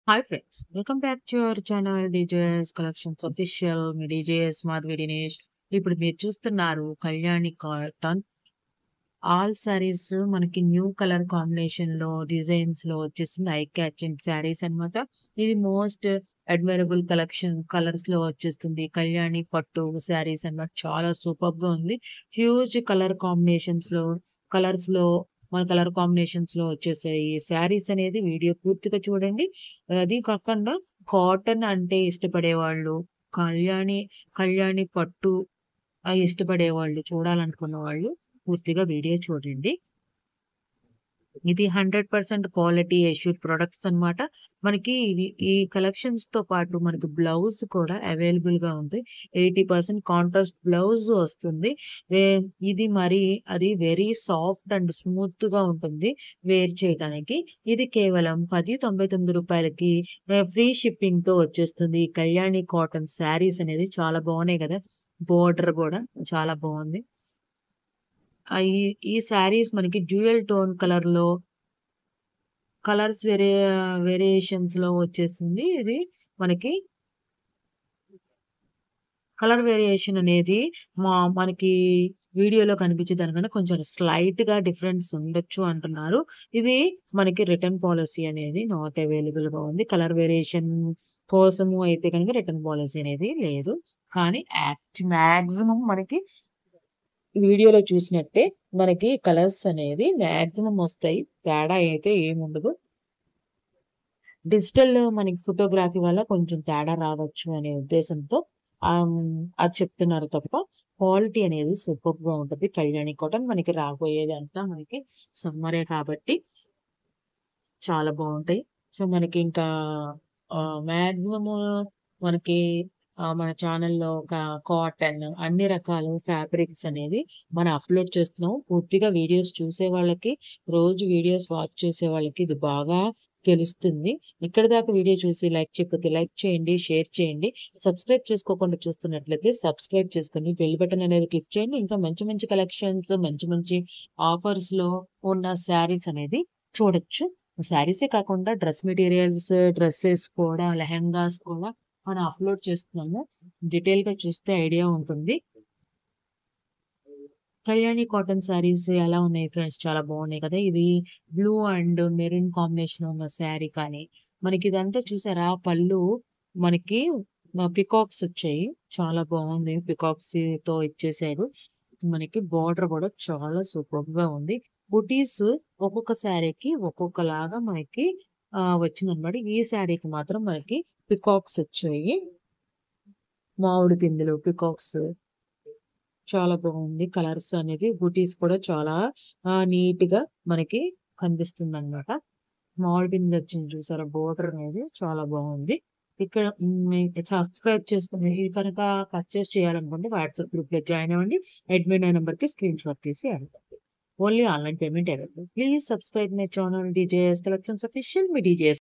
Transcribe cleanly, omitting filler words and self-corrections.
Hi friends, welcome back to our channel DJS collections official. Me DJS Madhavi Dinesh. ఇప్పుడు మీరు చూస్తున్నారు Kalyani cotton all saris. మనకి new colour combination లో designs లో వచ్చేసింది. ఐ క్యాచింగ్ శారీస్ అన్నమాట. ఇది మోస్ట్ అడ్మైరబుల్ కలెక్షన్ కలర్స్ లో వచ్చేస్తుంది. కళ్యాణి పట్టు శారీస్ అన్నమాట. చాలా సూపర్ గా ఉంది. హ్యూజ్ కలర్ కాంబినేషన్స్ లో కలర్స్ లో మన కలర్ కాంబినేషన్స్ లో వచ్చేసాయి. శారీస్ అనేది వీడియో పూర్తిగా చూడండి. అది కాకుండా కాటన్ అంటే ఇష్టపడేవాళ్ళు, కళ్యాణి కళ్యాణి పట్టు ఇష్టపడేవాళ్ళు, చూడాలనుకున్న వాళ్ళు పూర్తిగా వీడియో చూడండి. ఇది 100% క్వాలిటీ ఎష్యూర్డ్ ప్రొడక్ట్స్ అన్నమాట. మనకి ఈ కలెక్షన్స్ తో పాటు మనకి బ్లౌజ్ కూడా అవైలబుల్ గా ఉంది. 80% కాంట్రాస్ట్ బ్లౌజ్ వస్తుంది. వే ఇది మరి అది వెరీ సాఫ్ట్ అండ్ స్మూత్ గా ఉంటుంది వేర్ చేయడానికి. ఇది కేవలం 10.99 రూపాయలకి ఫ్రీ షిప్పింగ్ తో వచ్చేస్తుంది. ఈ కళ్యాణి కాటన్ శారీస్ అనేది చాలా బాగున్నాయి కదా. బోర్డర్ కూడా చాలా బాగుంది. ఈ ఈ శారీస్ మనకి డ్యూయల్ టోన్ కలర్ లో కలర్స్ వేరియేషన్స్ లో వచ్చేసింది. ఇది మనకి కలర్ వేరియేషన్ అనేది మనకి వీడియోలో కనిపించే దానికన్నా కొంచెం స్లైట్ గా డిఫరెన్స్ ఉండొచ్చు అంటున్నారు. ఇది మనకి రిటర్న్ పాలసీ అనేది నాట్ అవైలబుల్ గా ఉంది. కలర్ వేరియేషన్ కోసము అయితే కనుక రిటర్న్ పాలసీ అనేది లేదు. కానీ మాక్సిమం మనకి వీడియోలో చూసినట్టే మనకి కలర్స్ అనేది మాక్సిమం వస్తాయి. తేడా అయితే ఏముండదు. డిజిటల్ మనకి ఫోటోగ్రఫీ వల్ల కొంచెం తేడా రావచ్చు అనే ఉద్దేశంతో అది చెప్తున్నారు తప్ప క్వాలిటీ అనేది సూపర్ గా ఉంటుంది. కళ్యాణి కాటన్ మనకి రాబోయేది అంతా మనకి సమ్మరే కాబట్టి చాలా బాగుంటాయి. సో మనకి ఇంకా మాక్సిమము మనకి మన ఛానల్లో ఒక కాటన్ అన్ని రకాల ఫ్యాబ్రిక్స్ అనేది మనం అప్లోడ్ చేస్తున్నాం. పూర్తిగా వీడియోస్ చూసే వాళ్ళకి, రోజు వీడియోస్ వాచ్ చేసే వాళ్ళకి ఇది బాగా తెలుస్తుంది. ఇక్కడ దాకా వీడియో చూసి లైక్ చేయకపోతే లైక్ చేయండి, షేర్ చేయండి. సబ్స్క్రైబ్ చేసుకోకుండా చూస్తున్నట్లయితే సబ్స్క్రైబ్ చేసుకొని బెల్ బటన్ అనేది క్లిక్ చేయండి. ఇంకా మంచి మంచి కలెక్షన్స్, మంచి మంచి ఆఫర్స్ లో ఉన్న శారీస్ అనేది చూడొచ్చు. శారీసే కాకుండా డ్రెస్ మెటీరియల్స్, డ్రెస్సెస్ కూడా, లెహెంగాస్ కూడా మనం అప్లోడ్ చేస్తున్నాము. డీటెయిల్ గా చూస్తే ఐడియా ఉంటుంది. కళ్యాణి కాటన్ శారీస్ ఎలా ఉన్నాయి ఫ్రెండ్స్? చాలా బాగున్నాయి కదా. ఇది బ్లూ అండ్ మెరూన్ కాంబినేషన్ ఉన్న శారీ. కానీ మనకి ఇదంతా చూసారా, పళ్ళు మనకి పికాక్స్ వచ్చాయి. చాలా బాగుంది. పికాక్స్ తో ఇచ్చేసారు. మనకి బార్డర్ కూడా చాలా సూపర్ గా ఉంది. బుటీస్ ఒక్కొక్క శారీకి ఒక్కొక్కలాగా మనకి వచ్చిందనమాట. ఈ శారీకి మాత్రం మనకి పికాక్స్ వచ్చాయి. మామిడి పిందులు పికాక్స్ చాలా బాగుంది. కలర్స్ అనేది బుటీస్ కూడా చాలా నీట్ గా మనకి కనిపిస్తుంది అనమాట. మామిడి పిండి వచ్చింది చూసారా, బోర్డర్ అనేది చాలా బాగుంది. ఇక్కడ సబ్స్క్రైబ్ చేసుకుని కనుక పర్చేస్ చేయాలనుకుంటే వాట్సాప్ గ్రూప్ లో జాయిన్ అవ్వండి. అడ్మిన్ నెంబర్ కి స్క్రీన్ షాట్ తీసి అడగండి. Only online payment available. Please subscribe my channel DJS collections official. Me DJS